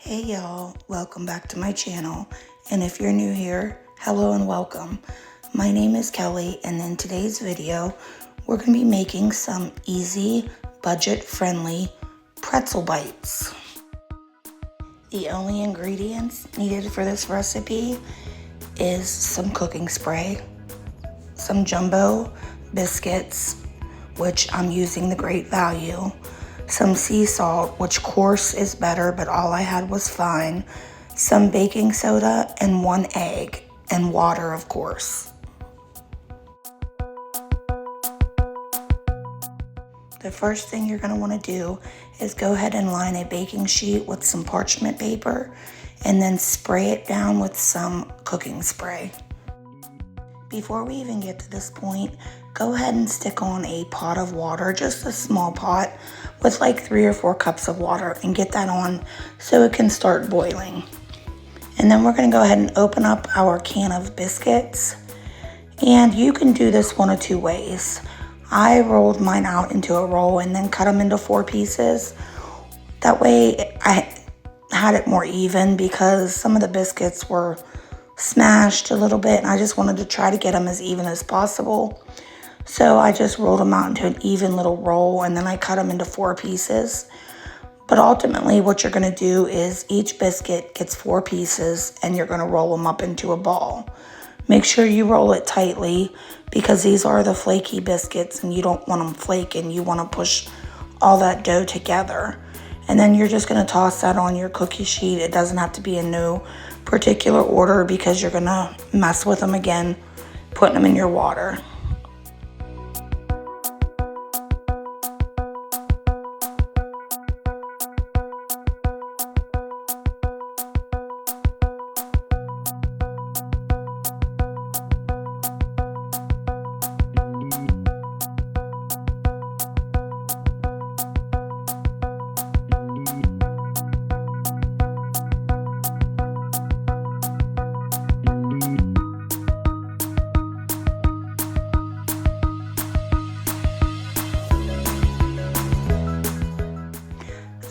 Hey y'all, welcome back to my channel, and if you're new here, hello and welcome. My name is Kelly, and in today's video, we're going to be making some easy, budget-friendly pretzel bites. The only ingredients needed for this recipe is some cooking spray, some jumbo biscuits, which I'm using the Great Value, some sea salt, which coarse is better, but all I had was fine, some baking soda, and 1 egg, and water, of course. The first thing you're going to want to do is go ahead and line a baking sheet with some parchment paper, and then spray it down with some cooking spray. Before we even get to this point, go ahead and stick on a pot of water, just a small pot with like 3 or 4 cups of water, and get that on so it can start boiling. And then we're going to go ahead and open up our can of biscuits. And you can do this one of 2 ways. I rolled mine out into a roll and then cut them into 4 pieces. That way I had it more even because some of the biscuits were smashed a little bit and I just wanted to try to get them as even as possible. So I just rolled them out into an even little roll and then I cut them into 4 pieces. But ultimately what you're going to do is each biscuit gets 4 pieces and you're going to roll them up into a ball. Make sure you roll it tightly because these are the flaky biscuits and you don't want them flaking. You want to push all that dough together. And then you're just going to toss that on your cookie sheet. It doesn't have to be in no particular order because you're going to mess with them again, putting them in your water.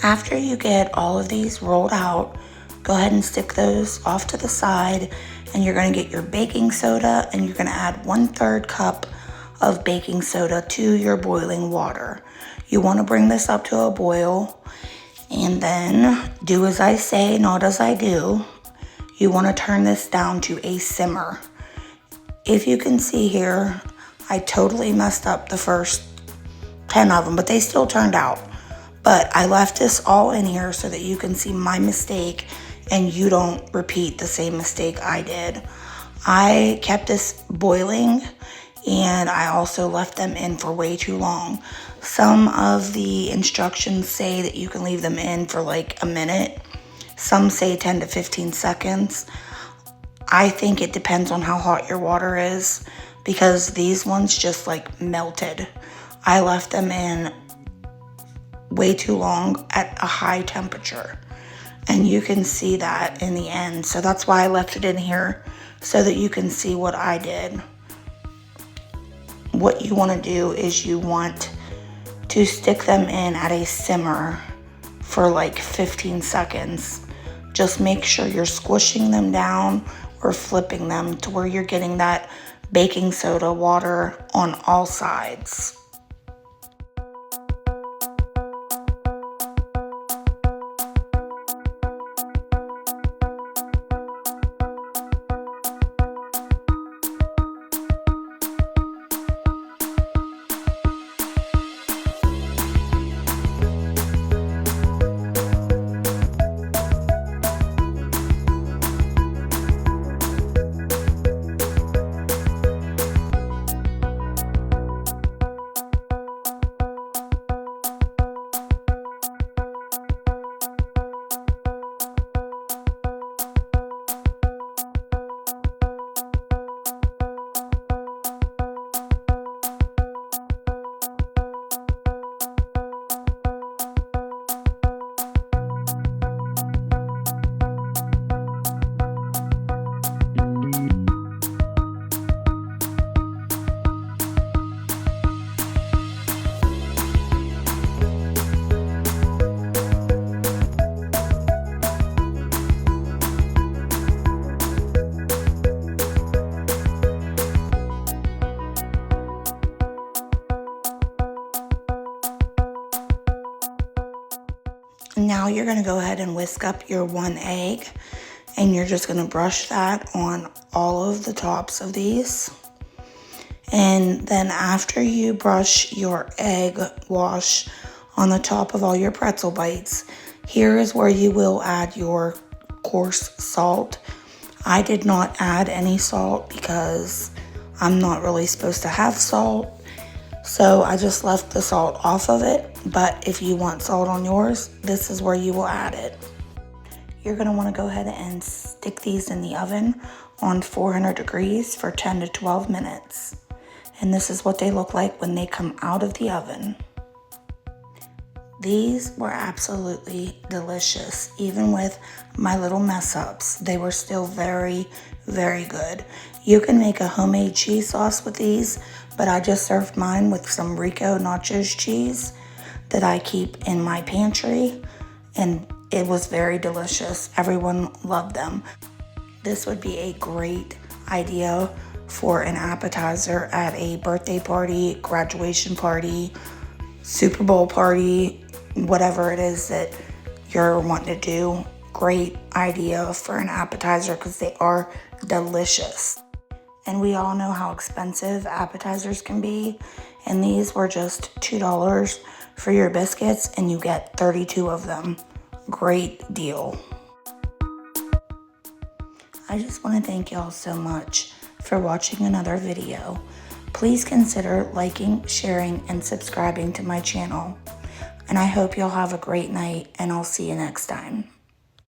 After you get all of these rolled out, go ahead and stick those off to the side, and you're going to get your baking soda and you're going to add 1/3 cup of baking soda to your boiling water. You want to bring this up to a boil and then do as I say, not as I do. You want to turn this down to a simmer. If you can see here, I totally messed up the first 10 of them, but they still turned out. But I left this all in here so that you can see my mistake and you don't repeat the same mistake I did. I kept this boiling and I also left them in for way too long. Some of the instructions say that you can leave them in for like a minute. Some say 10 to 15 seconds. I think it depends on how hot your water is because these ones just like melted. I left them in way too long at a high temperature, and you can see that in the end. So that's why I left it in here so that you can see what I did. What you want to do is you want to stick them in at a simmer for like 15 seconds. Just make sure you're squishing them down or flipping them to where you're getting that baking soda water on all sides. Now you're going to go ahead and whisk up your 1 egg, and you're just going to brush that on all of the tops of these. And then after you brush your egg wash on the top of all your pretzel bites, here is where you will add your coarse salt. I did not add any salt because I'm not really supposed to have salt. So I just left the salt off of it. But if you want salt on yours, this is where you will add it. You're going to want to go ahead and stick these in the oven on 400 degrees for 10 to 12 minutes. And this is what they look like when they come out of the oven. These were absolutely delicious. Even with my little mess ups, they were still very, very good. You can make a homemade cheese sauce with these, but I just served mine with some Rico nachos cheese that I keep in my pantry, and it was very delicious. Everyone loved them. This would be a great idea for an appetizer at a birthday party, graduation party, Super Bowl party, whatever it is that you're wanting to do. Great idea for an appetizer because they are delicious. And we all know how expensive appetizers can be. And these were just $2 for your biscuits, and you get 32 of them. Great deal. I just want to thank y'all so much for watching another video. Please consider liking, sharing, and subscribing to my channel. And I hope y'all have a great night, and I'll see you next time.